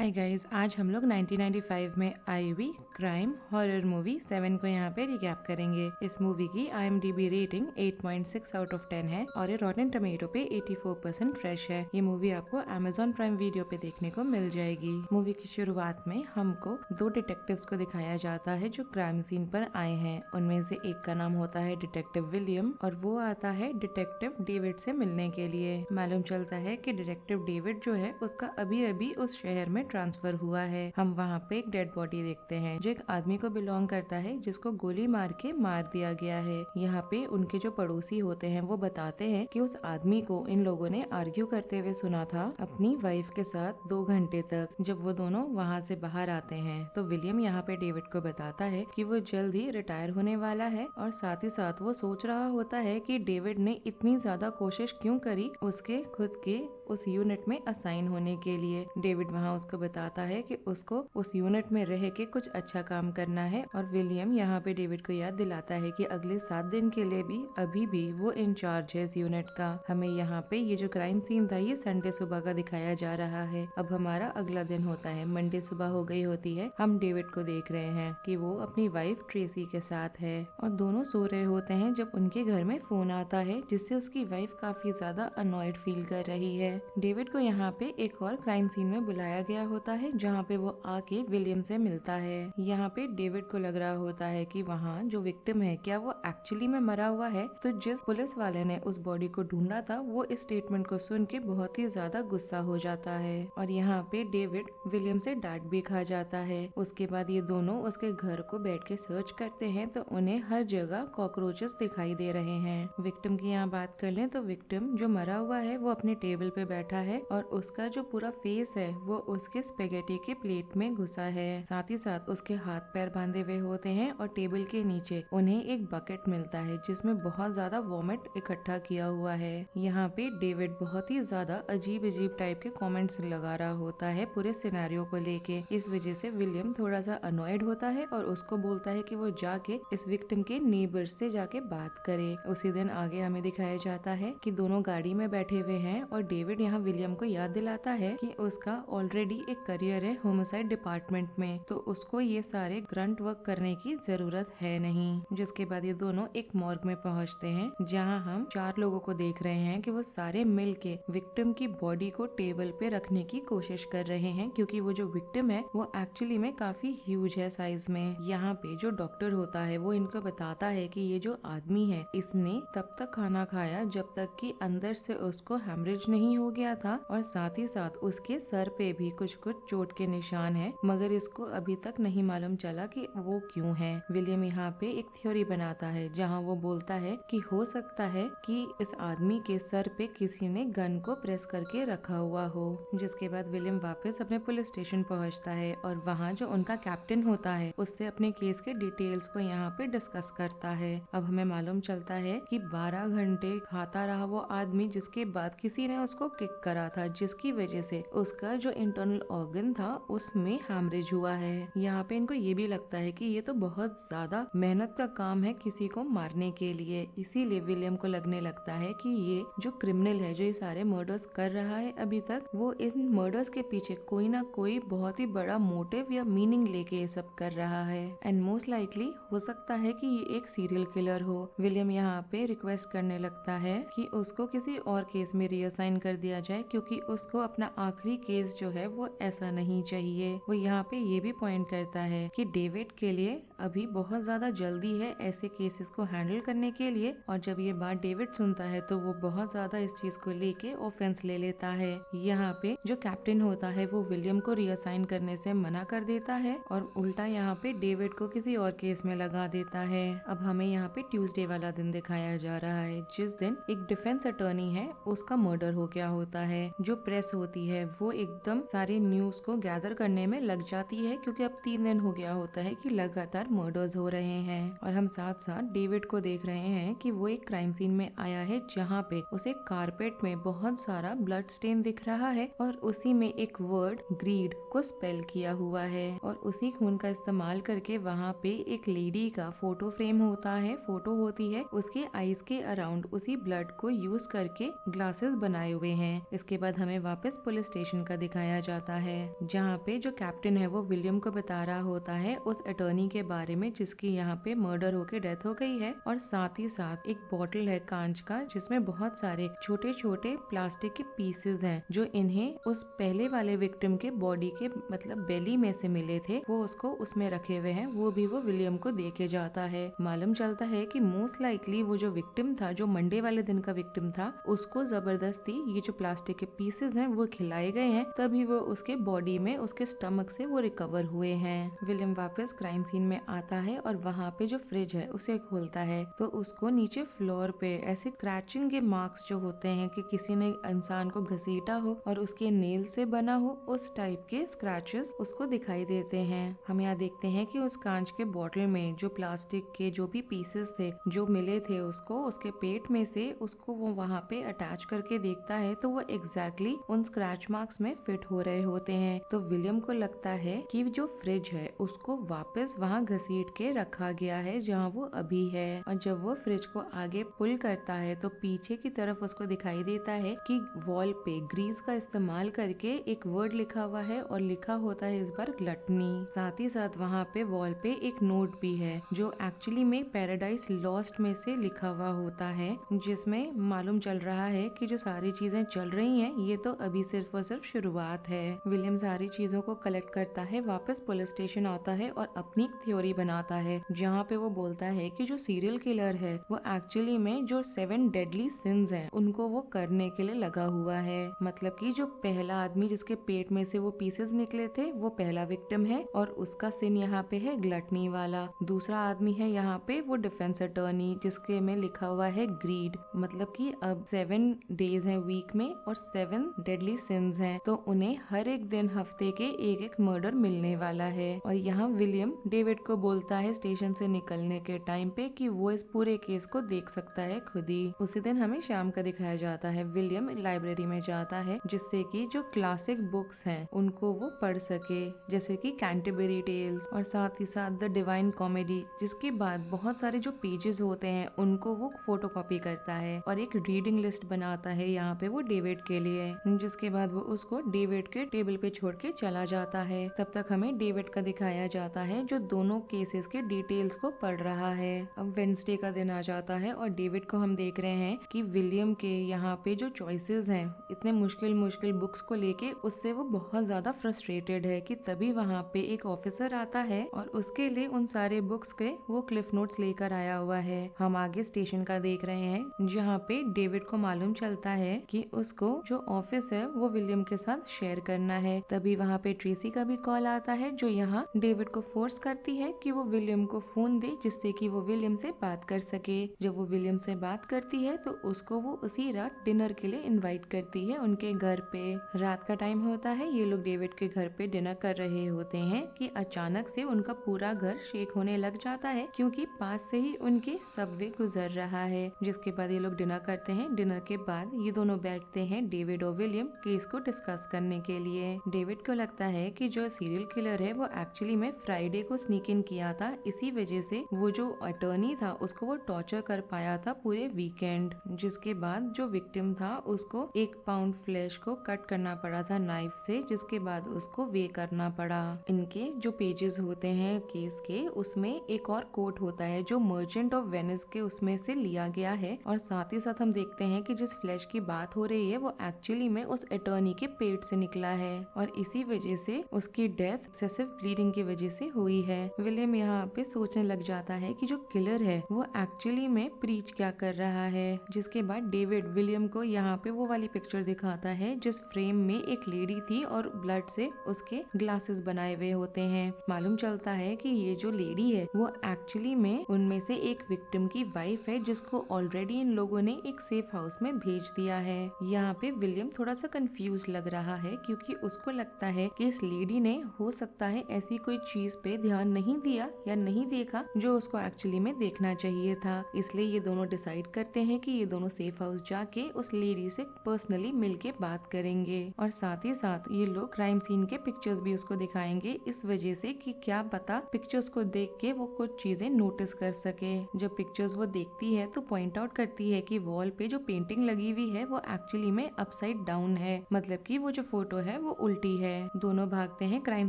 Hi guys, आज हम लोग 1995 में आई हुई क्राइम हॉरर मूवी 7 को यहाँ पे रिकैप करेंगे। इस मूवी की IMDb रेटिंग 8.6 आउट ऑफ 10 है और ये रॉटेन टमेटो पे 84% फ्रेश है। ये मूवी आपको Amazon प्राइम वीडियो पे देखने को मिल जाएगी। मूवी की शुरुआत में हमको दो डिटेक्टिव्स को दिखाया जाता है जो क्राइम सीन पर आए हैं। उनमें से एक का नाम होता है डिटेक्टिव विलियम और वो आता है डिटेक्टिव डेविड से मिलने के लिए। मालूम चलता है कि डिटेक्टिव डेविड जो है उसका अभी अभी उस शहर में ट्रांसफर हुआ है। हम वहाँ पे एक डेड बॉडी देखते हैं जो एक आदमी को बिलोंग करता है जिसको गोली मार के मार दिया गया है। यहाँ पे उनके जो पड़ोसी होते हैं वो बताते हैं कि उस आदमी को इन लोगों ने आर्ग्यू करते हुए सुना था अपनी वाइफ के साथ 2 घंटे तक। जब वो दोनों वहाँ से बाहर आते हैं तो विलियम यहाँ पे डेविड को बताता है कि वो जल्द ही रिटायर होने वाला है और साथ ही साथ वो सोच रहा होता है कि डेविड ने इतनी ज्यादा कोशिश क्यों करी उसके खुद के उस यूनिट में असाइन होने के लिए। डेविड वहाँ उसको बताता है कि उसको उस यूनिट में रह के कुछ अच्छा काम करना है और विलियम यहाँ पे डेविड को याद दिलाता है कि अगले 7 दिन के लिए भी अभी भी वो इंचार्ज है इस यूनिट का। हमें यहाँ पे ये जो क्राइम सीन था ये संडे सुबह का दिखाया जा रहा है। अब हमारा अगला दिन होता है, मंडे सुबह हो गई होती है। हम डेविड को देख रहे हैं कि वो अपनी वाइफ ट्रेसी के साथ है और दोनों सो रहे होते हैं जब उनके घर में फोन आता है जिससे उसकी वाइफ काफी ज्यादा अनॉयड फील कर रही है। डेविड को यहाँ पे एक और क्राइम सीन में बुलाया गया होता है जहाँ पे वो आके विलियम से मिलता है। यहाँ पे डेविड को लग रहा होता है कि वहाँ जो विक्टिम है क्या वो एक्चुअली में मरा हुआ है। तो जिस पुलिस वाले ने उस बॉडी को ढूंढा था वो इस स्टेटमेंट को सुन के बहुत ही ज्यादा गुस्सा हो जाता है और यहाँ पे डेविड विलियम से डांट भी खा जाता है। उसके बाद ये दोनों उसके घर को बैठ के सर्च करते हैं तो उन्हें हर जगह कॉकरोचेस दिखाई दे रहे हैं। विक्टिम की यहाँ बात कर लें तो विक्टिम जो मरा हुआ है वो अपने टेबल पे बैठा है और उसका जो पूरा फेस है वो उसके स्पेगेटी के प्लेट में घुसा है। साथ ही साथ उसके हाथ पैर बांधे हुए होते हैं और टेबल के नीचे उन्हें एक बकेट मिलता है जिसमें बहुत ज्यादा वॉमिट इकट्ठा किया हुआ है। यहाँ पे डेविड बहुत ही ज्यादा अजीब अजीब टाइप के कमेंट्स लगा रहा होता है पूरे सिनेरियो को लेके। इस वजह से विलियम थोड़ा सा अनॉयड होता है और उसको बोलता है कि वो जाके इस विक्टिम के नेबर्स से जाके बात करे। उसी दिन आगे हमें दिखाया जाता है कि दोनों गाड़ी में बैठे हुए हैं और डेविड यहाँ विलियम को याद दिलाता है कि उसका ऑलरेडी एक करियर है होमिसाइड डिपार्टमेंट में, तो उसको ये सारे ग्रंट वर्क करने की जरूरत है नहीं। जिसके बाद ये दोनों एक मॉर्ग में पहुंचते हैं जहां हम 4 लोगों को देख रहे हैं कि वो सारे मिलके विक्टिम की बॉडी को टेबल पे रखने की कोशिश कर रहे हैं क्योंकि वो जो विक्टिम है वो एक्चुअली में काफी ह्यूज है साइज में। यहाँ पे जो डॉक्टर होता है वो इनको बताता है कि ये जो आदमी है इसने तब तक खाना खाया जब तक कि अंदर से उसको हेमरेज नहीं हो गया था और साथ ही साथ उसके सर पे भी कुछ कुछ चोट के निशान है, मगर इसको अभी तक नहीं मालूम चला कि वो क्यों है। विलियम यहाँ पे एक थ्योरी बनाता है जहाँ वो बोलता है कि हो सकता है कि इस आदमी के सर पे किसी ने गन को प्रेस करके रखा हुआ हो। जिसके बाद विलियम वापस अपने पुलिस स्टेशन पहुँचता है और वहाँ जो उनका कैप्टन होता है उससे अपने केस के डिटेल्स को यहाँ पे डिस्कस करता है। अब हमें मालूम चलता है कि 12 घंटे खाता रहा वो आदमी जिसके बाद किसी ने उसको किक करा था जिसकी वजह से उसका जो इंटरनल ऑर्गन था उसमें हैमरेज हुआ है। यहाँ पे इनको ये भी लगता है कि ये तो बहुत ज्यादा मेहनत का काम है किसी को मारने के लिए, इसीलिए विलियम को लगने लगता है कि ये जो क्रिमिनल है जो ये सारे मर्डर्स कर रहा है अभी तक वो इन मर्डर्स के पीछे कोई ना कोई बहुत ही बड़ा मोटिव या मीनिंग लेके ये सब कर रहा है एंड मोस्ट लाइकली हो सकता है कि ये एक सीरियल किलर हो। विलियम यहाँ पे रिक्वेस्ट करने लगता है कि उसको किसी और केस में रीअसाइन कर दिया जाए क्योंकि उसको अपना आखिरी केस जो है वो ऐसा नहीं चाहिए। वो यहाँ पे ये भी पॉइंट करता है कि डेविड के लिए अभी बहुत ज्यादा जल्दी है ऐसे केसेस को हैंडल करने के लिए और जब ये बात डेविड सुनता है तो वो बहुत ज्यादा इस चीज को लेके ऑफेंस ले लेता है। यहाँ पे जो कैप्टन होता है वो विलियम को रीअसाइन करने से मना कर देता है और उल्टा यहाँ पे डेविड को किसी और केस में लगा देता है। अब हमें यहाँ पे ट्यूसडे वाला दिन दिखाया जा रहा है जिस दिन एक डिफेंस अटॉर्नी है उसका मर्डर हो गया होता है। जो प्रेस होती है वो एकदम सारे न्यूज को गैदर करने में लग जाती है क्योंकि अब 3 दिन हो गया होता है कि लगातार मर्डर्स हो रहे हैं और हम साथ साथ डेविड को देख रहे हैं कि वो एक क्राइम सीन में आया है जहाँ पे उसे कारपेट में बहुत सारा ब्लड स्टेन दिख रहा है और उसी में एक वर्ड ग्रीड को स्पेल किया हुआ है और उसी खून का इस्तेमाल करके वहाँ पे एक लेडी का फोटो फ्रेम होता है, फोटो होती है, उसके आईज के अराउंड उसी ब्लड को यूज करके ग्लासेस बनाए हुए हैं। इसके बाद हमें वापस पुलिस स्टेशन का दिखाया जाता है, जहाँ पे जो कैप्टन है वो विलियम को बता रहा होता है उस अटॉर्नी के बारे में जिसकी यहाँ पे मर्डर होके डेथ हो गई है। और साथ ही साथ एक बॉटल है कांच का जिसमें बहुत सारे छोटे छोटे प्लास्टिक के पीसेस हैं जो इन्हें उस पहले वाले विक्टिम के बॉडी के मतलब बेली में से मिले थे, वो उसको उसमें रखे हुए हैं। वो भी वो विलियम को दे के जाता है। मालूम चलता है कि मोस्ट लाइकली वो जो विक्टिम था, जो मंडे वाले दिन का विक्टिम था, उसको जबरदस्ती ये जो प्लास्टिक के पीसेस हैं वो खिलाए गए हैं, तभी वो उसके बॉडी में उसके स्टमक से वो रिकवर हुए हैं। विलियम वापस क्राइम सीन में आता है और वहाँ पे जो फ्रिज है उसे खोलता है तो उसको नीचे फ्लोर पे ऐसे क्रैचिंग के मार्क्स जो होते हैं कि किसी ने इंसान को घसीटा हो और उसके नेल से बना हो, उस टाइप के स्क्रैचेस उसको दिखाई देते हैं। हम यहाँ देखते हैं कि उस कांच के बॉटल में जो प्लास्टिक के जो भी पीसेस थे जो मिले थे उसको उसके पेट में से उसको वो वहाँ पे अटैच करके देखता है तो वो एग्जैक्टली उन स्क्रैच मार्क्स में फिट हो रहे होते हैं। तो विलियम को लगता है कि जो फ्रिज है उसको वापस वहाँ घसीट के रखा गया है जहाँ वो अभी है। और जब वो फ्रिज को आगे पुल करता है तो पीछे की तरफ उसको दिखाई देता है कि वॉल पे ग्रीस का इस्तेमाल करके एक वर्ड लिखा हुआ है और लिखा होता है इस बार ग्लटनी। साथ ही साथ वहाँ पे वॉल पे एक नोट भी है जो एक्चुअली में पैराडाइज लॉस्ट में से लिखा हुआ होता है, जिसमें मालूम चल रहा है कि जो सारी चीजें चल रही हैं ये तो अभी सिर्फ और सिर्फ शुरुआत है। विलियम सारी चीजों को कलेक्ट करता है, वापस पुलिस स्टेशन आता है और अपनी थ्योरी बनाता है जहाँ पे वो बोलता है कि जो सीरियल किलर है वो एक्चुअली में जो 7 डेडली सिंस हैं उनको वो करने के लिए लगा हुआ है। मतलब कि जो पहला आदमी जिसके पेट में से वो पीसेस निकले थे वो पहला विक्टिम है और उसका सिन यहाँ पे है ग्लटनी वाला। दूसरा आदमी है यहाँ पे वो डिफेंस अटॉर्नी जिसके में लिखा हुआ है ग्रीड। मतलब कि अब 7 डेज हैं वीक में और 7 डेडली सिंस हैं तो उन्हें हर एक दिन हफ्ते के एक एक मर्डर मिलने वाला है। और यहाँ विलियम डेविड को बोलता है स्टेशन से निकलने के टाइम पे कि वो इस पूरे केस को देख सकता है खुद ही। उसी दिन हमें शाम का दिखाया जाता है। विलियम लाइब्रेरी में जाता है जिससे कि जो क्लासिक बुक्स हैं उनको वो पढ़ सके, जैसे कि कैंटरबरी टेल्स और साथ ही साथ द डिवाइन कॉमेडी। जिसके बाद बहुत सारे जो पेजेस होते हैं उनको वो फोटोकॉपी करता है और एक रीडिंग लिस्ट बनाता है यहाँ पे वो डेविड के लिए, जिसके बाद वो उसको डेविड के टेबल पे छोड़ के चला जाता है। तब तक हमें डेविड का दिखाया जाता है जो दोनों केसेस के डिटेल्स को पढ़ रहा है। अब वेडनेसडे का दिन आ जाता है और डेविड को हम देख रहे हैं कि विलियम के यहाँ पे जो चॉइसेस हैं इतने मुश्किल मुश्किल बुक्स को लेके उससे वो बहुत ज्यादा फ्रस्ट्रेटेड है कि तभी वहाँ पे एक ऑफिसर आता है और उसके लिए उन सारे बुक्स के वो क्लिफ नोट्स लेकर आया हुआ है। हम आगे स्टेशन का देख रहे हैं जहाँ पे डेविड को मालूम चलता है कि उसको जो ऑफिस है वो विलियम के साथ शेयर करना है। तभी वहाँ पे ट्रेसी का भी कॉल आता है जो यहाँ डेविड को फोर्स करती है कि वो विलियम को फोन दे जिससे कि वो विलियम से बात कर सके। जब वो विलियम से बात करती है तो उसको वो उसी रात डिनर के लिए इनवाइट करती है उनके घर पे। रात का टाइम होता है, ये लोग डेविड के घर पे डिनर कर रहे होते हैं कि अचानक से उनका पूरा घर शेक होने लग जाता है क्योंकि पास से ही उनके सबवे गुजर रहा है। जिसके बाद ये लोग डिनर करते हैं। डिनर के बाद ये दोनों बैठते हैं डेविड और विलियम केस को डिस्कस करने के लिए। डेविड को लगता है कि जो सीरियल किलर है वो एक्चुअली में फ्राइडे को स्नीक इन किया था, इसी वजह से वो जो अटॉर्नी था उसको वो टॉर्चर कर पाया था पूरे वीकेंड। जिसके बाद जो विक्टिम था उसको 1 पाउंड फ्लैश को कट करना पड़ा था नाइफ से, जिसके बाद उसको वे करना पड़ा। इनके जो पेजेस होते हैं केस के उसमें एक और कोट होता है जो मर्चेंट ऑफ वेनिस के उसमें से लिया गया है। और साथ ही साथ हम देखते हैं कि जिस फ्लैश की बात हो रही है वो एक्चुअली में उस अटॉर्नी के पेट से निकला है और इसी वजह से उसकी डेथ एक्सेसिव ब्लीडिंग की वजह से हुई है। विलियम यहाँ पे सोचने लग जाता है कि जो किलर है वो एक्चुअली में प्रीच क्या कर रहा है। जिसके बाद डेविड विलियम को यहाँ पे वो वाली पिक्चर दिखाता है जिस फ्रेम में एक लेडी थी और ब्लड से उसके ग्लासेस बनाए हुए होते हैं। मालूम चलता है कि ये जो लेडी है वो एक्चुअली में उनमें से एक विक्टिम की वाइफ है जिसको ऑलरेडी इन लोगों ने एक सेफ हाउस में भेज दिया है। यहाँ पे विलियम थोड़ा सा कंफ्यूज लग रहा है क्योंकि उसको लगता है कि इस लेडी ने हो सकता है ऐसी कोई चीज पे ध्यान नहीं दिया या नहीं देखा जो उसको एक्चुअली में देखना चाहिए था। इसलिए ये दोनों डिसाइड करते हैं कि ये दोनों सेफ हाउस जाके उस लेडी से पर्सनली मिलके बात करेंगे और साथ ही साथ ये लोग क्राइम सीन के पिक्चर्स भी उसको दिखाएंगे, इस वजह से कि क्या पता पिक्चर्स को देख के वो कुछ चीजें नोटिस कर सके। जब पिक्चर्स वो देखती है तो पॉइंट आउट करती है कि वॉल पे जो पेंटिंग लगी हुई है वो एक्चुअली में अपसाइड डाउन है, मतलब कि वो जो फोटो है वो उल्टी है। दोनों भागते हैं, क्राइम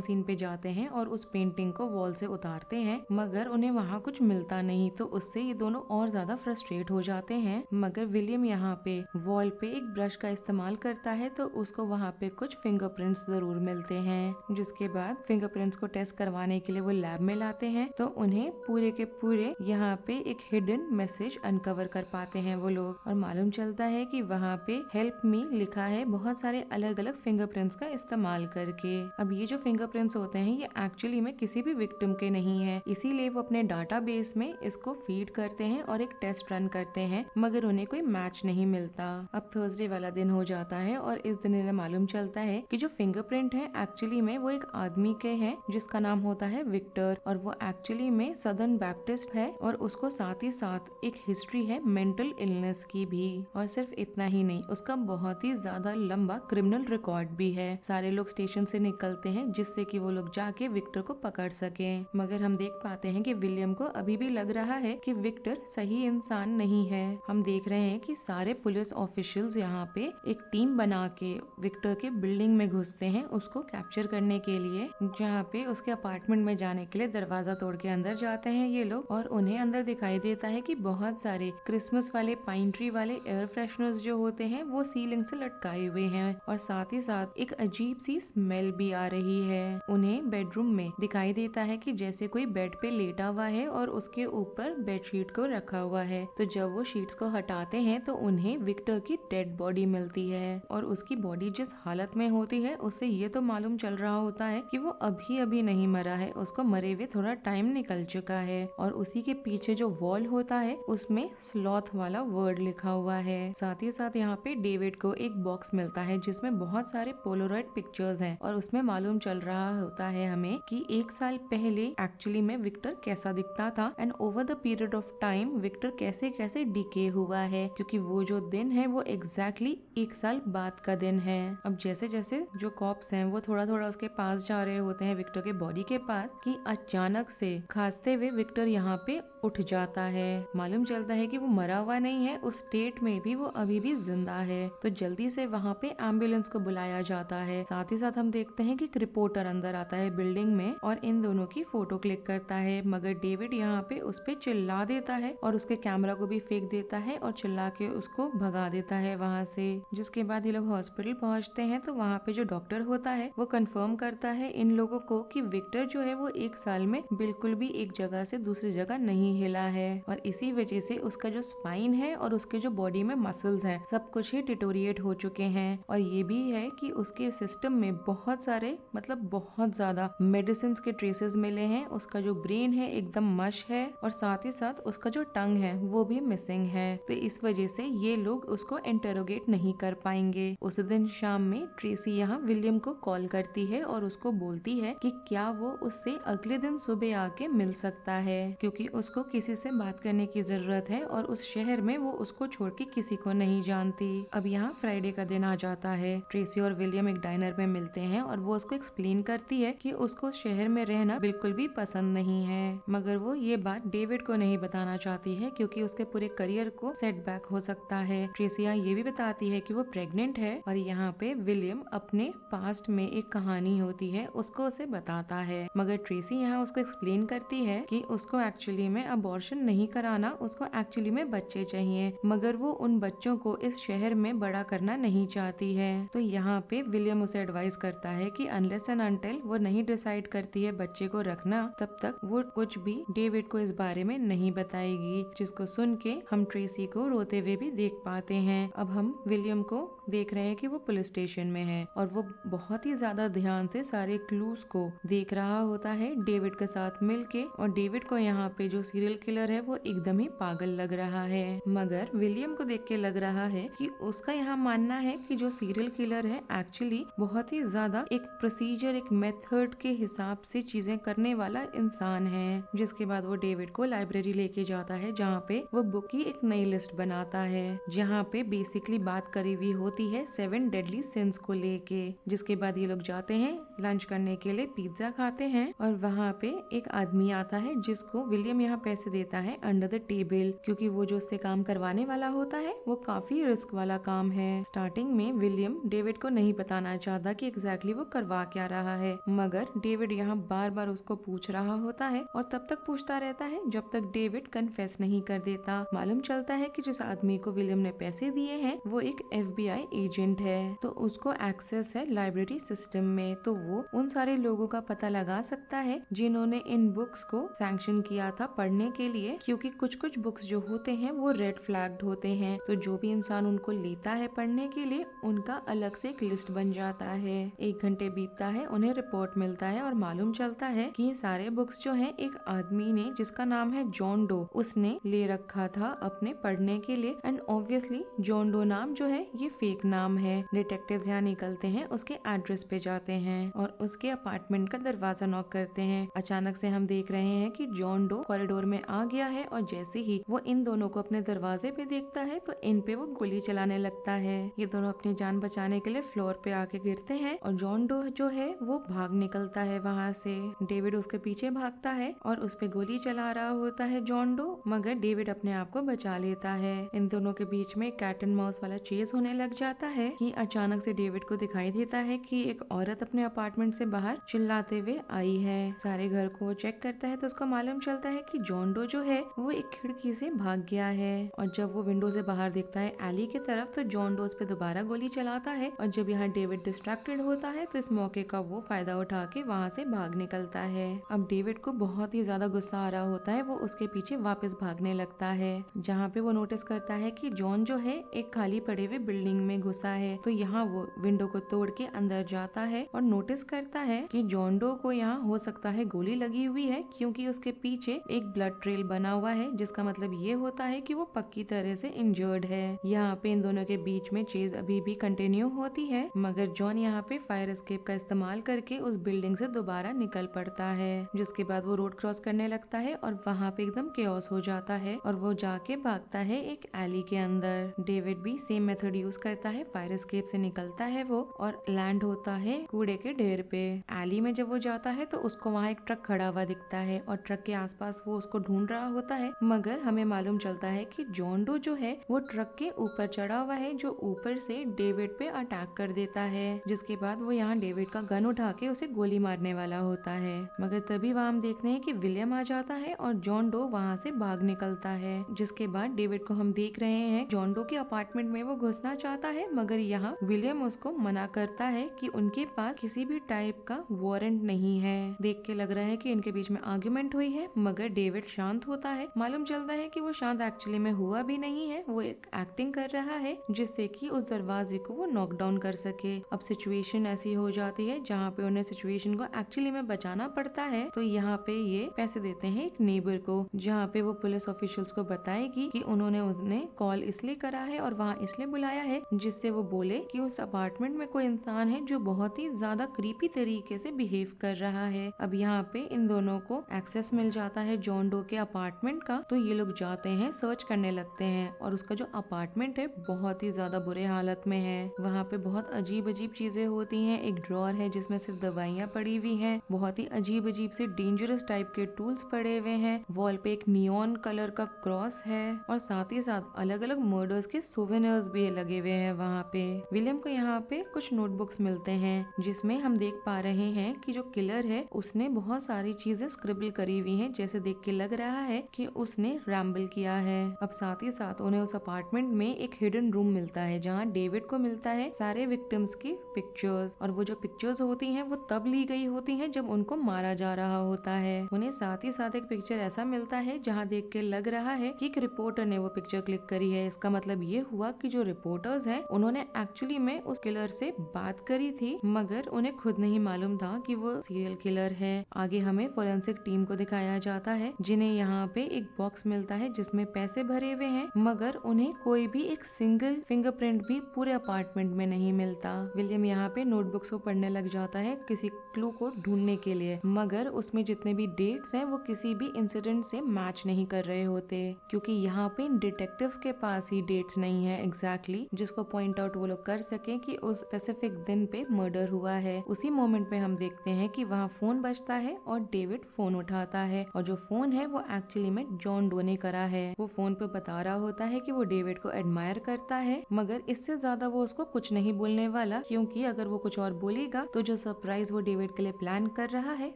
सीन पे जाते हैं और उस पेंटिंग को वॉल से उतारते हैं, मगर उन्हें वहाँ कुछ मिलता नहीं, तो उससे ये दोनों और ज्यादा फ्रस्ट्रेट हो जाते हैं। मगर विलियम यहाँ पे वॉल पे एक ब्रश का इस्तेमाल करता है, तो उसको वहाँ पे कुछ फिंगरप्रिंट्स जरूर मिलते हैं। जिसके बाद फिंगरप्रिंट्स को टेस्ट करवाने के लिए वो लैब में लाते हैं, तो उन्हें पूरे के पूरे यहाँ पे एक हिडन मैसेज अनकवर कर पाते हैं वो लोग, और मालूम चलता है कि वहाँ पे हेल्प मी लिखा है बहुत सारे अलग अलग फिंगरप्रिंट्स का इस्तेमाल करके। अब ये जो फिंगरप्रिंट्स होते हैं ये एक्चुअली में किसी भी विक्टिम के नहीं है, इसीलिए वो अपने डाटाबेस में इसको फीड करते हैं और एक टेस्ट रन करते हैं, मगर उन्हें कोई मैच नहीं मिलता। अब थर्सडे वाला दिन हो जाता है और इस दिन इन्हें मालूम चलता है कि जो फिंगरप्रिंट है एक्चुअली में वो एक आदमी के हैं जिसका नाम होता है विक्टर, और वो एक्चुअली में सदर्न बैप्टिस्ट है, और उसको साथ ही साथ एक हिस्ट्री है मेंटल इलनेस की भी। और सिर्फ इतना ही नहीं, उसका बहुत ही ज्यादा लंबा क्रिमिनल रिकॉर्ड भी है। सारे लोग स्टेशन से निकलते हैं जिससे कि वो लोग जाके विक्टर को पकड़ सके, मगर हम देख पाते हैं कि विलियम को अभी भी लग रहा है कि विक्टर सही इंसान नहीं है। हम देख रहे हैं कि सारे पुलिस ऑफिशियल्स यहाँ पे एक टीम बना के विक्टर के बिल्डिंग में घुसते हैं उसको कैप्चर करने के लिए, जहाँ पे उसके अपार्टमेंट में जाने के लिए दरवाजा तोड़ के अंदर जाते हैं ये लोग, और उन्हें अंदर दिखाई देता है कि बहुत सारे क्रिसमस वाले पाइन ट्री वाले एयर फ्रेशनर्स जो होते हैं वो सीलिंग से लटकाए हुए हैं, और साथ ही साथ एक अजीब सी स्मेल भी आ रही है। उन्हें बेडरूम में दिखाई देता है कि जैसे कोई बेड पे लेटा हुआ है और उसके ऊपर बेडशीट को रखा हुआ है, तो जब वो शीट्स को हटाते हैं तो उन्हें विक्टर की डेड बॉडी मिलती है, और उसकी बॉडी जिस हालत में होती है उससे ये तो मालूम चल रहा होता है कि वो अभी अभी नहीं मरा है, उसको मरे हुए थोड़ा टाइम निकल चुका है। और उसी के पीछे जो वॉल होता है उसमें स्लॉथ वाला वर्ड लिखा हुआ है। साथ ही साथ यहाँ पे डेविड को एक बॉक्स मिलता है जिसमें बहुत सारे पोलरॉइड पिक्चर्स हैं, और उसमें मालूम चल रहा होता है हमें कि एक साल पहले एक्चुअली में विक्टर कैसा दिखता था, and over the period of time Victor कैसे कैसे डिके हुआ है, क्योंकि वो जो दिन है वो एग्जैक्टली एक साल बाद का दिन है। अब जैसे जैसे जो कॉप्स हैं वो थोड़ा थोड़ा उसके पास जा रहे होते हैं विक्टर के बॉडी के पास, कि अचानक से खांसते हुए विक्टर यहाँ पे उठ जाता है। मालूम चलता है कि वो मरा हुआ नहीं है, उस स्टेट में भी वो अभी भी जिंदा है, तो जल्दी से वहाँ पे एम्बुलेंस को बुलाया जाता है। साथ ही साथ हम देखते हैं कि एक रिपोर्टर अंदर आता है बिल्डिंग में और इन दोनों की फोटो क्लिक करता है, मगर डेविड यहाँ पे उस पे चिल्ला देता है और उसके कैमरा को भी फेंक देता है और चिल्ला के उसको भगा देता है वहाँ से। जिसके बाद ये लोग हॉस्पिटल पहुँचते हैं, तो वहाँ पे जो डॉक्टर होता है वो कंफर्म करता है इन लोगों को कि विक्टर जो है वो एक साल में बिल्कुल भी एक जगह से दूसरी जगह नहीं हिला है, और इसी वजह से उसका जो स्पाइन है और उसके जो बॉडी में मसल्स हैं सब कुछ ही डिटोरिएट हो चुके हैं। और ये भी है कि उसके सिस्टम में बहुत सारे मतलब बहुत ज्यादा मेडिसिन के ट्रेसेस मिले हैं। उसका जो ब्रेन है एकदम मश है, और साथ ही साथ उसका जो टंग है वो भी मिसिंग है, तो इस वजह से ये लोग उसको इंटरोगेट नहीं कर पाएंगे। उस दिन शाम में ट्रेसी यहाँ विलियम को कॉल करती है और उसको बोलती है कि क्या वो उससे अगले दिन सुबह आके मिल सकता है, क्योंकि उसको किसी से बात करने की जरूरत है और उस शहर में वो उसको छोड़ के किसी को नहीं जानती। अब यहाँ फ्राइडे का दिन आ जाता है। ट्रेसी और विलियम एक डाइनर में मिलते हैं और वो उसको एक्सप्लेन करती है कि उसको शहर में रहना बिल्कुल भी पसंद नहीं है, मगर वो ये बात डेविड को नहीं बताना चाहती है क्योंकि उसके पूरे करियर को सेटबैक हो सकता है। ट्रेसी यहाँ ये भी बताती है कि वो प्रेग्नेंट है, और यहाँ पे विलियम अपने पास्ट में एक कहानी होती है उसको उसे बताता है, मगर ट्रेसी यहाँ उसको एक्सप्लेन करती है कि उसको एक्चुअली में अबॉर्शन नहीं कराना, उसको एक्चुअली में बच्चे चाहिए, मगर वो उन बच्चों को इस शहर में बड़ा करना नहीं चाहती है। तो यहाँ पे विलियम उसे एडवाइस करता है कि अनलेस एंड अनटिल वो नहीं डिसाइड करती है बच्चे को रखना, तब तक वो कुछ भी डेविड को इस बारे में नहीं बताएगी। जिसको सुन के हम ट्रेसी को रोते हुए भी देख पाते हैं। अब हम विलियम को देख रहे हैं कि वो पुलिस स्टेशन में है और वो बहुत ही ज्यादा ध्यान से सारे क्लूज को देख रहा होता है डेविड के साथ मिलके, और डेविड को यहाँ पे जो सीरियल किलर है वो एकदम ही पागल लग रहा है, मगर विलियम को देख के लग रहा है कि उसका यहाँ मानना है कि जो सीरियल किलर है एक्चुअली बहुत ही ज्यादा एक प्रोसीजर एक मेथड के हिसाब से चीजें करने वाला इंसान है। जिसके बाद वो डेविड को लाइब्रेरी लेके जाता है जहाँ पे वो बुक की एक नई लिस्ट बनाता है, जहाँ पे बेसिकली बात करी हुई होती है 7 डेडली सिंस को लेके। जिसके बाद ये लोग जाते हैं लंच करने के लिए, पिज्जा खाते हैं, और वहाँ पे एक आदमी आता है जिसको विलियम यहाँ पैसे देता है अंडर द टेबल, क्योंकि वो जो उससे काम करवाने वाला होता है वो काफी रिस्क वाला काम है। स्टार्टिंग में विलियम डेविड को नहीं बताना चाहता कि एग्जैक्टली वो करवा क्या रहा है, मगर डेविड यहाँ बार बार उसको पूछ रहा होता है और तब तक पूछता रहता है जब तक डेविड कन्फेस नहीं कर देता। मालूम चलता है कि जिस आदमी को विलियम ने पैसे दिए हैं वो एक FBI एजेंट है, तो उसको एक्सेस है लाइब्रेरी सिस्टम में, तो वो उन सारे लोगों का पता लगा सकता है जिन्होंने इन बुक्स को सैंक्शन किया था पढ़ने के लिए, क्योंकि कुछ कुछ बुक्स जो होते हैं वो रेड फ्लैग्ड होते हैं, तो जो भी इंसान उनको लेता है पढ़ने के लिए उनका अलग से एक लिस्ट बन जाता है। 1 घंटे बीतता है, उन्हें रिपोर्ट मिलता है और मालूम चलता है कि सारे बुक्स जो है एक आदमी ने जिसका नाम है जॉन डो उसने ले रखा था अपने पढ़ने के लिए, एंड ऑब्वियसली जॉन डो नाम जो है ये फेक नाम है। डिटेक्टिव्स यहाँ निकलते हैं, उसके एड्रेस पे जाते हैं और उसके अपार्टमेंट का दरवाजा नॉक करते हैं। अचानक से हम देख रहे हैं कि जॉन डो कॉरिडोर में आ गया है और जैसे ही वो इन दोनों को अपने दरवाजे पे देखता है तो इन पे वो गोली चलाने लगता है। ये दोनों अपनी जान बचाने के लिए फ्लोर पे आके गिरते हैं और जॉन डो जो है वो भाग निकलता है वहाँ से। डेविड उसके पीछे भागता है और उस पे गोली चला रहा होता है जॉन डो, मगर डेविड अपने आप को बचा लेता है। इन दोनों के बीच में कैट एंड माउस वाला चेज होने लग जाता है कि अचानक से डेविड को दिखाई देता है कि एक औरत अपने अपार्टमेंट से बाहर चिल्लाते हुए आई है। सारे घर को चेक करता है तो उसको मालूम चलता है कि जॉन डो जो है वो एक खिड़की से भाग गया है, और जब वो विंडो से बाहर देखता है एली की तरफ तो जॉन डो उस पे दोबारा गोली चलाता है, और जब यहाँ डेविड डिस्ट्रैक्टेड होता है तो इस मौके का वो फायदा उठा के वहाँ से भाग निकलता है। अब डेविड को बहुत ही ज्यादा गुस्सा आ रहा होता है, वो उसके पीछे वापस भागने लगता है, जहाँ पे वो नोटिस करता है कि जॉन जो है एक खाली पड़े हुए बिल्डिंग में घुसा है, तो यहाँ वो विंडो को तोड़ के अंदर जाता है और नोटिस करता है कि जॉन डो को यहाँ हो सकता है गोली लगी हुई है, क्योंकि उसके पीछे एक ब्लड ट्रेल बना हुआ है, जिसका मतलब ये होता है कि वो पक्की तरह से इंजर्ड है। यहाँ पे इन दोनों के बीच में चेज अभी भी कंटिन्यू होती है, मगर जॉन यहाँ पे फायर एस्केप का इस्तेमाल करके उस बिल्डिंग से दोबारा निकल पड़ता है, जिसके बाद वो रोड क्रॉस करने लगता है और वहाँ पे एकदम केओस हो जाता है और वो जाके भागता है एक एली के अंदर। डेविड भी सेम मेथड यूज करता है, फायर एस्केप से निकलता है वो और लैंड होता है कूड़े के ढेर पे। एली में जब वो जाता है तो उसको वहाँ एक ट्रक खड़ा हुआ दिखता है और ट्रक के आसपास वो उसको ढूंढ रहा होता है, मगर हमें मालूम चलता है कि जॉन डो जो है वो ट्रक के ऊपर चढ़ा हुआ है, जो ऊपर से डेविड पे अटैक कर देता है, जिसके बाद वो यहाँ डेविड का गन उठा के उसे गोली मारने वाला होता है, मगर तभी वहाँ हम देखते हैं कि विलियम आ जाता है और जॉन डो वहाँ से भाग निकलता है। जिसके बाद डेविड को हम देख रहे हैं जॉन डो के अपार्टमेंट में वो घुसना चाहता है, मगर यहाँ विलियम उसको मना करता है कि उनके पास किसी भी टाइप का वारंट नहीं है। देख के लग रहा है कि इनके बीच में आर्ग्यूमेंट हुई है, मगर डेविड शांत होता है। मालूम चलता है कि वो शांत एक्चुअली में हुआ भी नहीं है, वो एक एक्टिंग कर रहा है जिससे कि उस दरवाजे को वो नॉक डाउन कर सके। अब सिचुएशन ऐसी हो जाती है जहाँ पे उन्हें सिचुएशन को एक्चुअली में बचाना पड़ता है, तो यहाँ पे ये पैसे देते हैं एक नेबर को, जहाँ पे वो पुलिस ऑफिशियल्स को बताएगी कि उन्होंने उन्हें कॉल इसलिए करा है और वहाँ इसलिए बुलाया है जिससे वो बोले कि उस अपार्टमेंट में कोई इंसान है जो बहुत ही ज्यादा क्रीपी तरीके से बिहेव कर रहा है। अब यहाँ पे इन दोनों को एक्सेस मिल जाता है जॉन डो के अपार्टमेंट का, तो ये लोग जाते हैं सर्च करने लगते हैं और उसका जो अपार्टमेंट है बहुत ही ज्यादा बुरे हालत में है। वहाँ पे बहुत अजीब अजीब चीजें होती हैं, एक ड्रॉर है जिसमें सिर्फ दवाइयाँ पड़ी हुई हैं, बहुत ही अजीब अजीब से डेंजरस टाइप के टूल्स पड़े हुए हैं, वॉल पे एक नियॉन कलर का क्रॉस है और साथ ही साथ अलग अलग मर्डर्स के सोवेनियर्स भी लगे हुए हैं वहाँ पे। विलियम को यहाँ पे कुछ नोटबुक्स मिलते हैं जिसमें हम देख पा रहे हैं कि जो किलर है उसने बहुत सारी चीजें स्क्रिबल करी हुई हैं, जैसे देख के लग रहा है कि उसने रैम्बल किया है। अब साथ ही साथ उन्हें उस अपार्टमेंट में एक हिडन रूम मिलता है जहाँ डेविड को मिलता है सारे विक्टिम्स की पिक्चर्स, और वो जो पिक्चर्स होती हैं वो तब ली गई होती हैं जब उनको मारा जा रहा होता है। उन्हें साथ ही साथ एक पिक्चर ऐसा मिलता है जहाँ देख के लग रहा है कि एक रिपोर्टर ने वो पिक्चर क्लिक करी है। इसका मतलब ये हुआ कि जो रिपोर्टर्स हैं उन्होंने एक्चुअली में उस किलर से बात करी थी, मगर उन्हें खुद नहीं मालूम था कि वो सीरियल किलर है। आगे हमें फोरेंसिक टीम को दिखाया जाता है जिन्हें यहाँ पे एक बॉक्स मिलता है जिसमें पैसे भरे हुए हैं, मगर उन्हें कोई भी एक सिंगल फिंगरप्रिंट भी पूरे अपार्टमेंट में नहीं मिलता। विलियम यहाँ पे नोटबुक्स को पढ़ने लग जाता है किसी क्लू को ढूंढने के लिए, मगर उसमें जितने भी डेट्स हैं वो किसी भी इंसिडेंट से मैच नहीं कर रहे होते, क्योंकि यहाँ पे डिटेक्टिव्स के पास ही डेट्स नहीं है एग्जैक्टली जिसको पॉइंट आउट वो लोग कर सके कि उस स्पेसिफिक दिन पे मर्डर हुआ है। उसी मोमेंट पे हम देखते हैं कि वहाँ फोन बजता है और डेविड फोन उठाता है, और जो फोन है वो एक्चुअली में जॉन डो ने करा है। वो फोन पे बता रहा होता है कि वो डेविड को एडमायर कर करता है, मगर इससे ज्यादा वो उसको कुछ नहीं बोलने वाला, क्योंकि अगर वो कुछ और बोलेगा तो जो सरप्राइज वो डेविड के लिए प्लान कर रहा है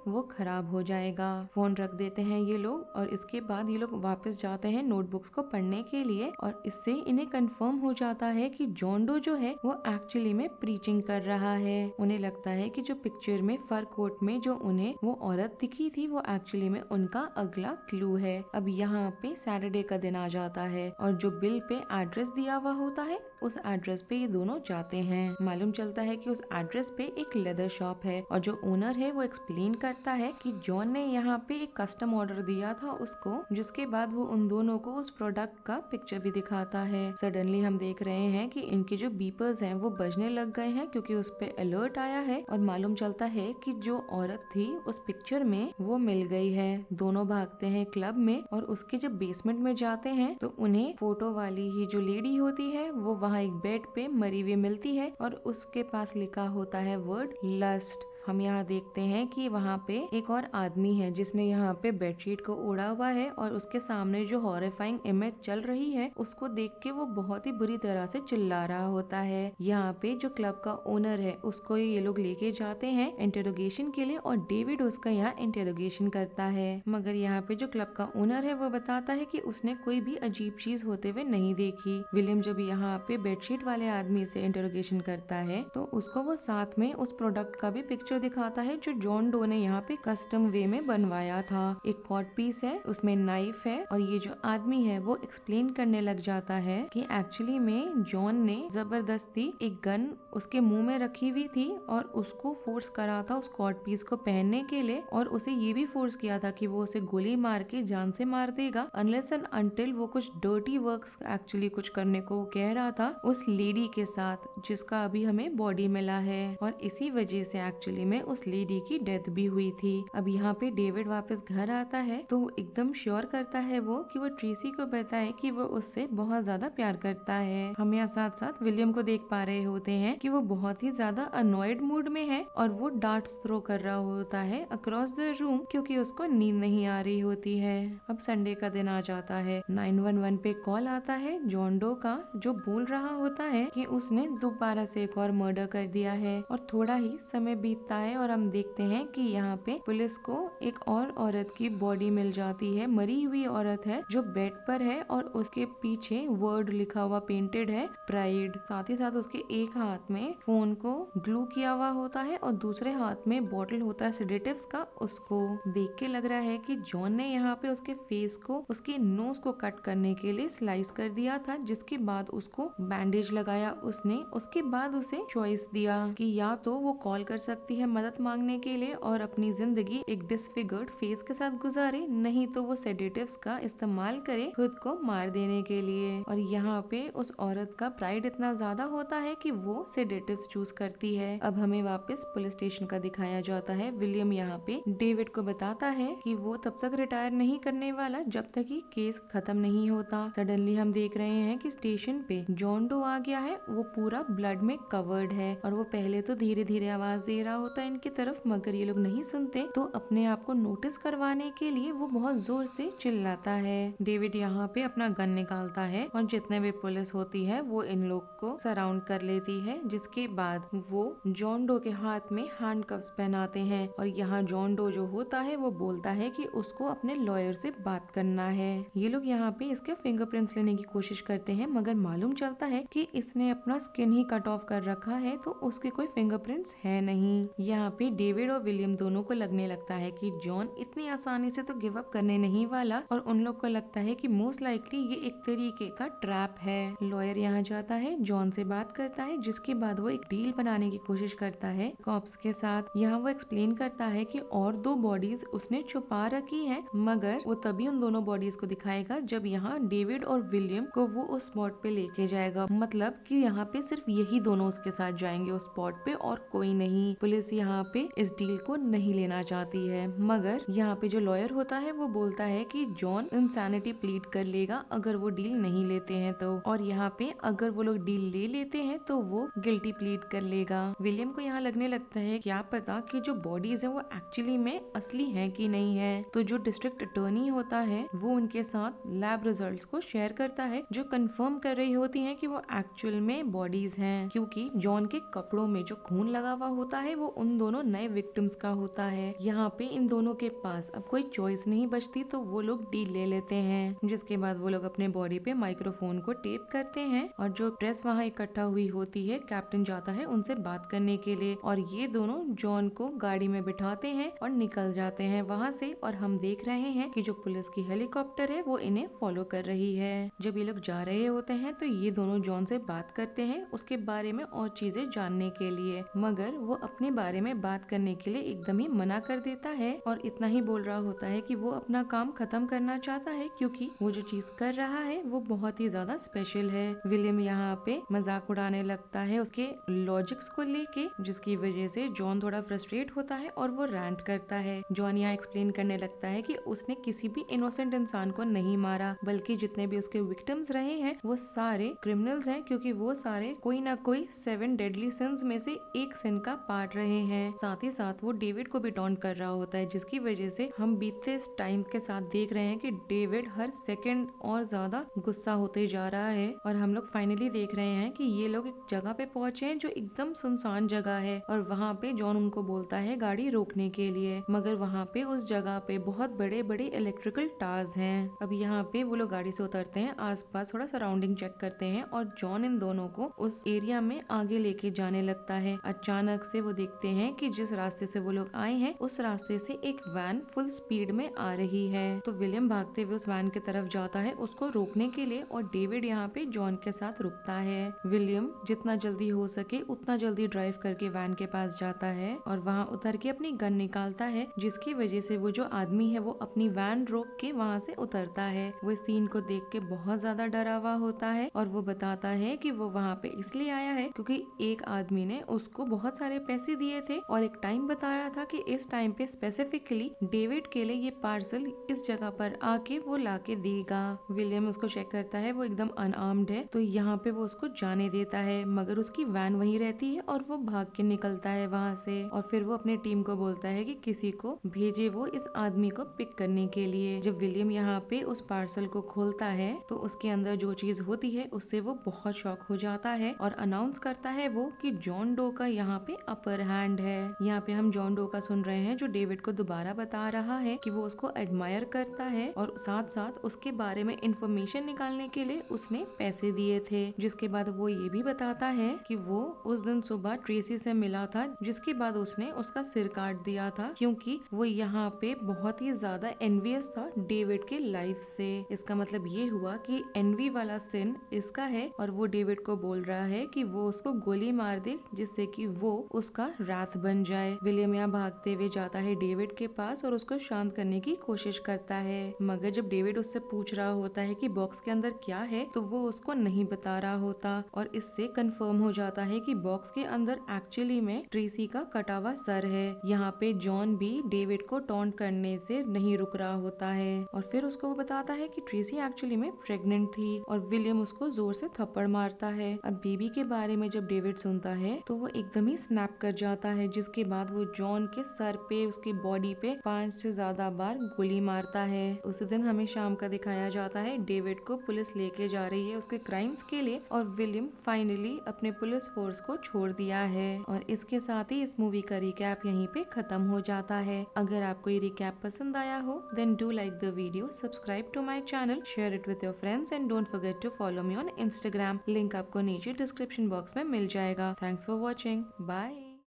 वो खराब हो जाएगा। फोन रख देते हैं ये लोग और इसके बाद ये लोग वापस जाते हैं नोटबुक्स को पढ़ने के लिए, और इससे इन्हें कंफर्म हो जाता है कि जॉन डो जो है वो एक्चुअली में प्रीचिंग कर रहा है। उन्हें लगता है कि जो पिक्चर में फर कोट में जो उन्हें वो औरत दिखी थी वो एक्चुअली में उनका अगला क्लू है। अब यहाँ पे सैटरडे का दिन आ जाता है और जो बिल पे एड्रेस दिया हुआ होता है उस एड्रेस पे ये दोनों जाते हैं। मालूम चलता है कि उस एड्रेस पे एक लेदर शॉप है और जो ओनर है वो एक्सप्लेन करता है कि जॉन ने यहाँ पे एक कस्टम ऑर्डर दिया था उसको, जिसके बाद वो उन दोनों को उस प्रोडक्ट का पिक्चर भी दिखाता है। सडनली हम देख रहे हैं कि इनके जो बीपर्स हैं वो बजने लग गए हैं क्योंकि उस पे अलर्ट आया है और मालूम चलता है कि जो औरत थी उस पिक्चर में वो मिल गई है। दोनों भागते हैं क्लब में और उसके जब बेसमेंट में जाते हैं तो उन्हें फोटो वाली ही जो लेडी होती है वो वहाँ एक बेड पे मरी हुई मिलती है और उसके पास लिखा होता है वर्ड लस्ट। हम यहाँ देखते हैं कि वहाँ पे एक और आदमी है जिसने यहाँ पे बेडशीट को ओढ़ा हुआ है और उसके सामने जो हॉरिफाइंग इमेज चल रही है उसको देख के वो बहुत ही बुरी तरह से चिल्ला रहा होता है। यहाँ पे जो क्लब का ओनर है उसको ये लोग लेके जाते हैं इंटेरोगेशन के लिए और डेविड उसका यहाँ इंटेरोगेशन करता है, मगर यहाँ पे जो क्लब का ओनर है वो बताता है कि उसने कोई भी अजीब चीज होते हुए नहीं देखी। विलियम जब यहाँ पे बेडशीट वाले आदमी से इंटेरोगेशन करता है तो उसको वो साथ में उस प्रोडक्ट का भी पिक्चर दिखाता है जो जॉन डो ने यहाँ पे कस्टम वे में बनवाया था। एक कॉट पीस है, उसमें नाइफ है और ये जो आदमी है वो एक्सप्लेन करने लग जाता है कि एक्चुअली में जॉन ने जबरदस्ती एक गन उसके मुंह में रखी हुई थी और उसको फोर्स करा था उस कॉट पीस को पहनने के लिए और उसे ये भी फोर्स किया था कि वो उसे गोली मार के जान से मार देगा अनलेस एंड अनटिल वो कुछ डर्टी वर्क्स एक्चुअली कुछ करने को कह रहा था उस लेडी के साथ जिसका अभी हमें बॉडी मिला है और इसी वजह से एक्चुअली में उस लेडी की डेथ भी हुई थी। अब यहाँ पे डेविड वापस घर आता है तो एकदम श्योर करता है वो कि वो ट्रेसी को बताए कि वो उससे बहुत ज्यादा प्यार करता है। हम यहाँ साथ साथ विलियम को देख पा रहे होते हैं कि वो बहुत ही ज्यादा अनॉयड मूड में है और वो डार्ट्स थ्रो कर रहा होता है अक्रॉस द रूम क्योंकि उसको नींद नहीं आ रही होती है। अब संडे का दिन आ जाता है। 911 पे कॉल आता है जॉन डो का जो बोल रहा होता है कि उसने दोबारा से एक और मर्डर कर दिया है और थोड़ा ही समय बीतता है और हम देखते हैं कि यहाँ पे पुलिस को एक और औरत की बॉडी मिल जाती है। मरी हुई औरत है जो बेड पर है और उसके पीछे वर्ड लिखा हुआ पेंटेड है प्राइड। साथ ही साथ उसके एक हाथ में फोन को ग्लू किया हुआ होता है और दूसरे हाथ में बॉटल होता है सेडेटिव्स का। उसको देख के लग रहा है कि जॉन ने यहाँ पे उसके फेस को उसके नोज को कट करने के लिए स्लाइस कर दिया था, जिसके बाद उसको बैंडेज लगाया उसने। उसके बाद उसे चॉइस दिया कि या तो वो कॉल कर सकती है मदद मांगने के लिए और अपनी जिंदगी एक डिसफिगर्ड फेस के साथ गुजारे, नहीं तो वो सेडेटिव्स का इस्तेमाल करे खुद को मार देने के लिए। और यहाँ पे उस औरत का प्राइड इतना ज्यादा होता है कि वो सेडेटिव्स चूज करती है। अब हमें वापस पुलिस स्टेशन का दिखाया जाता है। विलियम यहाँ पे डेविड को बताता है कि वो तब तक रिटायर नहीं करने वाला जब तक कि केस खत्म नहीं होता। सडनली हम देख रहे हैं कि स्टेशन पे जॉन डो आ गया है। वो पूरा ब्लड में कवर्ड है और वो पहले तो धीरे धीरे आवाज दे रहा होता है इनकी तरफ, मगर ये लोग नहीं सुनते तो अपने आप को नोटिस करवाने के लिए वो बहुत जोर से चिल्लाता है। डेविड यहाँ पे अपना गन निकालता है और जितने भी पुलिस होती है वो इन लोग को सराउंड कर लेती है, जिसके बाद वो जॉन डो के हाथ में हैंडकफ्स पहनाते हैं और यहाँ जॉन डो जो होता है वो बोलता है कि उसको अपने लॉयर से बात करना है। ये लोग यहाँ पे इसके फिंगरप्रिंट्स लेने की कोशिश करते हैं, मगर मालूम चलता है कि इसने अपना स्किन ही कट ऑफ कर रखा है तो उसके कोई फिंगरप्रिंट्स है नहीं। यहाँ पे डेविड और विलियम दोनों को लगने लगता है कि जॉन इतनी आसानी से तो गिव अप करने नहीं वाला और उन लोग को लगता है कि मोस्ट लाइकली ये एक तरीके का ट्रैप है। लॉयर यहाँ जाता है, जॉन से बात करता है, जिसके बाद वो एक डील बनाने की कोशिश करता है कॉप्स के साथ। यहाँ वो एक्सप्लेन करता है कि और 2 बॉडीज उसने छुपा रखी है, मगर वो तभी उन दोनों बॉडीज को दिखाएगा जब यहाँ डेविड और विलियम को वो उस स्पॉट पे लेके जाएगा। मतलब कि यहाँ पे सिर्फ यही दोनों उसके साथ जाएंगे उस स्पॉट पे और कोई नहीं। पुलिस पुलिस यहाँ पे इस डील को नहीं लेना चाहती है, मगर यहाँ पे जो लॉयर होता है वो बोलता है कि जॉन इंसैनिटी प्लीड कर लेगा अगर वो डील नहीं लेते हैं तो, और यहाँ पे अगर वो लोग डील ले लेते हैं तो वो गिल्टी प्लीड कर लेगा। विलियम को यहाँ लगने लगता है क्या पता कि जो बॉडीज है वो एक्चुअली में असली है कि नहीं है। तो जो डिस्ट्रिक्ट अटॉर्नी होता है वो उनके साथ लैब रिजल्ट्स को शेयर करता है जो कंफर्म कर रही होती है कि वो एक्चुअल में बॉडीज हैं, क्योंकि जॉन के कपड़ों में जो खून लगा हुआ होता है वो उन दोनों नए विक्टिम्स का होता है। यहाँ पे इन दोनों के पास अब कोई चॉइस नहीं बचती तो वो लोग डील ले लेते हैं, जिसके बाद वो लोग अपने बॉडी पे माइक्रोफोन को टेप करते हैं और जो प्रेस वहाँ इकट्ठा हुई होती है कैप्टन जाता है उनसे बात करने के लिए, और ये दोनों जॉन को गाड़ी में बिठाते हैं और निकल जाते हैं वहाँ से। और हम देख रहे हैं कि जो पुलिस की हेलीकॉप्टर है वो इन्हें फॉलो कर रही है। जब ये लोग जा रहे होते हैं तो ये दोनों जॉन से बात करते हैं उसके बारे में और चीजें जानने के लिए, मगर वो अपने बारे में बात करने के लिए एकदम ही मना कर देता है और इतना ही बोल रहा होता है कि वो अपना काम खत्म करना चाहता है क्योंकि वो जो चीज कर रहा है वो बहुत ही ज्यादा स्पेशल है। विलियम यहाँ पे मजाक उड़ाने लगता है उसके लॉजिक्स को लेके, जिसकी वजह से जॉन थोड़ा फ्रस्ट्रेट होता है और वो रैंट करता है। जॉन यहाँ एक्सप्लेन करने लगता है कि उसने किसी भी इनोसेंट इंसान को नहीं मारा, बल्कि जितने भी उसके विक्टिम्स रहे हैं वो सारे क्रिमिनल्स हैं, क्योंकि वो सारे कोई ना कोई 7 डेडली सिंस में से एक सिन का पार्ट रहे हैं। साथ ही साथ वो डेविड को भी टॉन्ट कर रहा होता है, जिसकी वजह से हम बीतते इस टाइम के साथ देख रहे हैं कि डेविड हर सेकंड और ज्यादा गुस्सा होते जा रहा है। और हम लोग फाइनली देख रहे हैं कि ये लोग एक जगह पे पहुंचे हैं जो एकदम सुनसान जगह है, और वहाँ पे जॉन उनको बोलता है गाड़ी रोकने के लिए, मगर वहाँ पे उस जगह पे बहुत बड़े बड़े इलेक्ट्रिकल टावर्स हैं। अब यहाँ पे वो लोग गाड़ी से उतरते हैं, आसपास थोड़ा सराउंडिंग चेक करते हैं और जॉन इन दोनों को उस एरिया में आगे लेके जाने लगता है। अचानक से वो देखते हैं कि जिस रास्ते से वो लोग आए हैं उस रास्ते से एक वैन फुल स्पीड में आ रही है। तो विलियम भागते हुए उस वैन की तरफ जाता है उसको रोकने के लिए, और डेविड यहाँ पे जॉन के साथ रुकता है। विलियम जितना जल्दी हो सके उतना जल्दी ड्राइव करके वैन के पास जाता है और वहाँ उतर के अपनी गन निकालता है, जिसकी वजह से वो जो आदमी है वो अपनी वैन रोक के वहाँ से उतरता है। वो इस सीन को देख के बहुत ज्यादा डरा हुआ होता है और वो बताता है कि वो वहाँ पे इसलिए आया है क्योंकि एक आदमी ने उसको बहुत सारे पैसे दिए थे और एक टाइम बताया था कि इस टाइम पे स्पेसिफिकली डेविड के लिए ये पार्सल इस जगह पर आके वो लाके देगा। विलियम उसको चेक करता है, वो एकदम अनआर्म्ड है, तो यहाँ पे वो उसको जाने देता है, मगर उसकी वैन वहीं रहती है और वो भाग के निकलता है वहाँ से। और फिर वो अपने टीम को बोलता है कि किसी को भेजे वो इस आदमी को पिक करने के लिए। जब विलियम यहाँ पे उस पार्सल को खोलता है तो उसके अंदर जो चीज होती है उससे वो बहुत शॉक हो जाता है और अनाउंस करता है वो कि जॉन डो का यहाँ पे अपर हैंड है। यहाँ पे हम जॉन डो का सुन रहे हैं जो डेविड को दोबारा बता रहा है कि वो उसको एडमायर करता है और साथ साथ उसके बारे में इंफॉर्मेशन निकालने के लिए उसने पैसे दिए थे। जिसके बाद वो ये भी बताता है कि वो उस दिन सुबह ट्रेसी से मिला था, जिसके बाद उसने उसका सिर काट दिया था क्योंकि वो यहाँ पे बहुत ही ज्यादा एनवियस था डेविड के लाइफ से। इसका मतलब ये हुआ कि एनवी वाला सिन इसका है और वो डेविड को बोल रहा है कि वो उसको गोली मार दे जिससे कि वो उसका रात बन जाए। विलियम यहाँ भागते हुए जाता है डेविड के पास और उसको शांत करने की कोशिश करता है, मगर जब डेविड उससे पूछ रहा होता है कि बॉक्स के अंदर क्या है तो वो उसको नहीं बता रहा होता, और इससे कंफर्म हो जाता है कि बॉक्स के अंदर एक्चुअली में ट्रेसी का कटा हुआ सर है। यहाँ पे जॉन भी डेविड को टॉन्ट करने से नहीं रुक रहा होता है और फिर उसको वो बताता है कि ट्रेसी एक्चुअली में प्रेग्नेंट थी, और विलियम उसको जोर से थप्पड़ मारता है। अब बेबी के बारे में जब डेविड सुनता है तो वो एकदम ही स्नैप कर जाता है, जिसके बाद वो जॉन के सर पे उसकी बॉडी पे 5 से ज्यादा बार गोली मारता है। उसी दिन हमें शाम का दिखाया जाता है, डेविड को पुलिस लेके जा रही है उसके क्राइम्स के लिए और विलियम फाइनली अपने पुलिस फोर्स को छोड़ दिया है। और इसके साथ ही इस मूवी का रिकैप यहीं पे खत्म हो जाता है। अगर आपको ये रिकैप पसंद आया हो then do like the video, subscribe to my channel, share it with your friends and don't forget to follow me on Instagram. Link आपको नीचे डिस्क्रिप्शन बॉक्स में मिल जाएगा। Thanks for watching, bye.